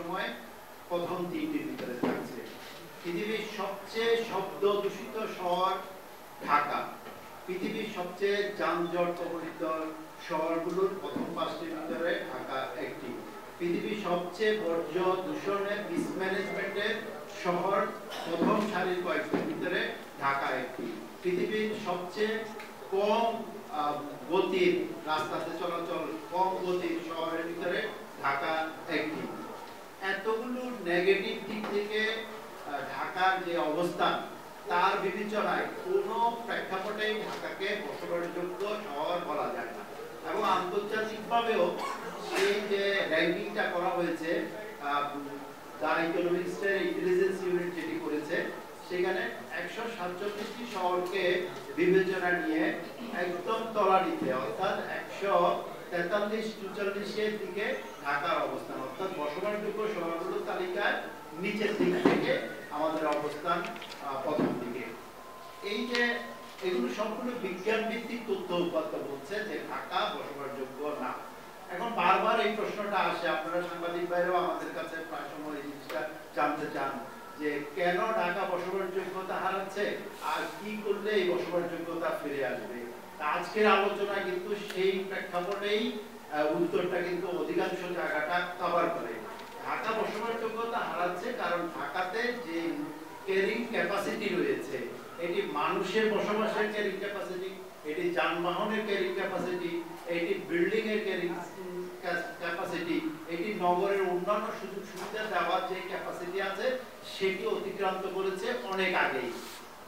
সময় প্রথম তিনটির ভিতরে থাকছে। পৃথিবীর সবচেয়ে শব্দ দূষিত শহর ঢাকা, পৃথিবীর সবচেয়ে যানজট কবলিত শহরগুলোর প্রথম পাঁচটির ভিতরে ঢাকা একটি। পৃথিবীর সবচেয়ে বর্জ্য দূষণে মিসম্যানেজমেন্টের শহর প্রথম সারির কয়েকটির ভিতরে ঢাকা একটি। পৃথিবীর সবচেয়ে কম গতির রাস্তাতে চলাচল, কম গতির শহরের ভিতরে ঢাকা একটি। এতগুলো নেগেটিভ দিক থেকে ঢাকার যে অবস্থান, তার বিবেচনায় কোনো প্রেক্ষাপটেই ঢাকাকে বসবাসযোগ্য শহর বলা যায় না। এবং আন্তর্জাতিকভাবেও সেই যে র্যাঙ্কিংটা করা হয়েছে, দ্য ইকোনমিক্সের ইন্টেলিজেন্স ইউনিট যেটি করেছে, সেখানে 147টি শহরকে বিবেচনা নিয়ে একদম তলানিতে অর্থাৎ 143-44-এর দিকে ঢাকার অবস্থান, অর্থাৎ বসবাসযোগ্য শহরগুলোর তালিকায় নিচের দিক থেকে আমাদের অবস্থান প্রথম দিকে। এই যে এগুলো সম্পূর্ণ বিজ্ঞান ভিত্তিক তথ্য উপাত্ত বলছে যে ঢাকা বসবাসযোগ্য না। এখন বারবার এই প্রশ্নটা আসে, আপনারা সাংবাদিক ভাইরাও আমাদের কাছে প্রায় সময় এই জিনিসটা জানতে চান যে কেন ঢাকা বসবাসযোগ্যতা হারাচ্ছে আর কি করলে এই বসবাসযোগ্যতা ফিরে আসবে। আজকের আলোচনা কিন্তু সেই প্রেক্ষাপটেই উত্তরটা কিন্তু অধিকাংশ জায়গাটা কভার করে। ঢাকা বসবাসযোগ্যতা হারাচ্ছে কারণ ঢাকাতে যে ক্যারিং ক্যাপাসিটি রয়েছে, এটি মানুষের বসবাসের ক্যারিং ক্যাপাসিটি, এটি যানবাহনের ক্যারিং ক্যাপাসিটি, এটি বিল্ডিং এর ক্যারিং ক্যাপাসিটি, এটি নগরের অন্যান্য সুযোগ সুবিধা দেওয়ার যে ক্যাপাসিটি আছে সেটি অতিক্রান্ত করেছে অনেক আগেই।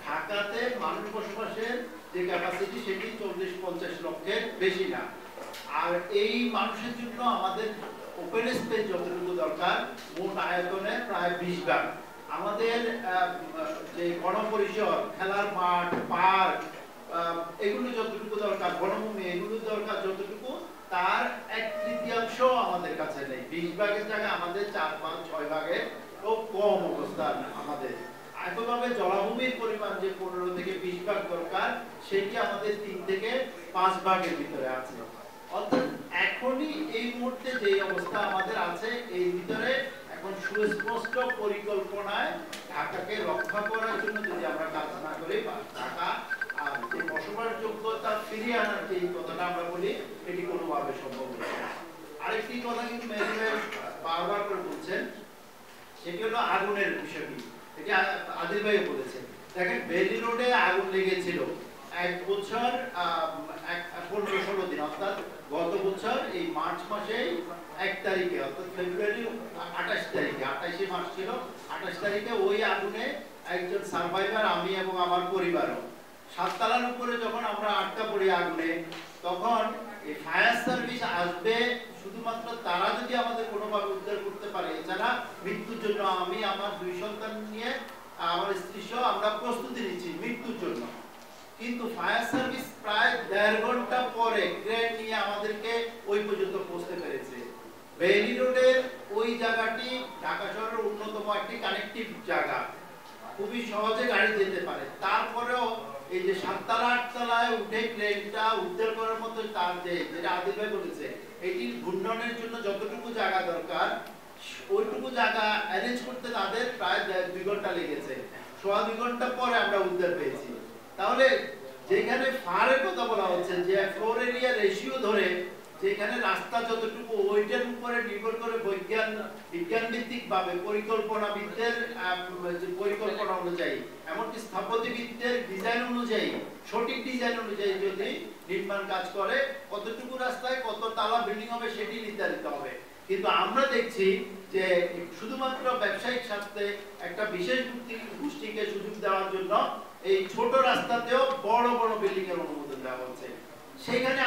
ঢাকাতে মানুষ বসবাসের যে ক্যাপাসিটি সেটি 40-50 লক্ষের বেশি না। আর এই মানুষের জন্য আমাদের ওপেন স্পেস যতটুকু দরকার মোট আয়তনে প্রায় 20 ভাগ। আমাদের যে গণপরিসর, খেলার মাঠ, পার্ক, এগুলো যতটুকু দরকার, বনভূমি এগুলো দরকার যতটুকু, তার 1/3 আমাদের কাছে নেই। 20 ভাগের জায়গায় আমাদের 4-5-6 ভাগের খুব কম অবস্থান আমাদের। একইভাবে জলাভূমির পরিমাণ যে 15 থেকে 20 ভাগ দরকার, সেটি আমাদের 3 থেকে 5 ভাগের ভিতরে আছে। অর্থাৎ এখনই এই মুহূর্তে যে অবস্থা আমাদের আছে, এই ভিতরে এখন সুস্পষ্ট পরিকল্পনায় ঢাকাকে রক্ষা করার জন্য যদি আমরা কাজ না করি, ঢাকা আর যে বসবাসযোগ্যতা ফিরিয়ে আনার যে কথাটা আমরা বলি, এটি কোনোভাবে সম্ভব নয়। আরেকটি কথা কিন্তু মেজর বারবার করে বলছেন, সেটি হলো আগুনের বিষয়টি। এটি আদিল ভাই বলেছেন। দেখেন, বেলি রোডে আগুন লেগেছিল 1 বছর 15-16 দিন, অর্থাৎ গত বছর এই মার্চ মাসে 1 তারিখে, অর্থাৎ ফেব্রুয়ারি 28 তারিখে, 28শে মার্চ ছিল, 28 তারিখে ওই আগুনে একজন সার্ভাইভার, আমি এবং আমার পরিবারও, 7 তলার উপরে যখন আমরা আটকা পড়ি আগুনে, তখন এই ফায়ার সার্ভিস আসবে শুধুমাত্র তারা যদি আমাদের কোনোভাবে উদ্ধার করতে পারে। এছাড়া মৃত্যুর জন্য আমি আমার 2 সন্তান নিয়ে, আমার স্ত্রী সহ আমরা প্রস্তুতি নিচ্ছি মৃত্যুর জন্য। কিন্তু ফায়ার সার্ভিস প্রায় 1.5 ঘন্টা পরে ক্রেন নিয়ে আমাদেরকে ওই পর্যন্ত পৌঁছতে পেরেছে। বেইলি রোডের ওই জায়গাটি ঢাকা শহরের অন্যতম একটি কানেক্টিভ জায়গা, খুবই সহজে গাড়ি যেতে পারে। তারপরেও এই যে 7 তলা 8 তলায় উঠে ক্রেনটা উদ্ধার করার মতো তার যেটা আদিল ভাই বলেছে, এটির ঘূর্ণনের জন্য যতটুকু জায়গা দরকার, ওইটুকু জায়গা অ্যারেঞ্জ করতে তাদের প্রায় 2 ঘন্টা লেগেছে। 2.5 ঘন্টা পরে আমরা উদ্ধার পেয়েছি। তাহলে যেখানে ফায়ারের কথা বলা হচ্ছে, যে ফ্লোর এরিয়া রেশিও ধরে যেখানে রাস্তা যতটুকু, ওইটার উপরে নির্ভর করে বিজ্ঞান ভিত্তিক ভাবে পরিকল্পনাবিদদের পরিকল্পনা অনুযায়ী, এমনকি স্থাপত্যবিদদের ডিজাইন অনুযায়ী, সঠিক ডিজাইন অনুযায়ী যদি নির্মাণ কাজ করে, কতটুকু রাস্তায় কত তালা বিল্ডিং হবে সেটি নির্ধারিত হবে। কিন্তু আমরা দেখছি যে শুধুমাত্র ব্যবসায়িক স্বার্থে একটা বিশেষ গোষ্ঠীকে সুযোগ দেওয়ার জন্য এই ছোট রাস্তাতেও বড় বড় বিল্ডিং এর অনুমোদন দেওয়া হচ্ছে। সেখানে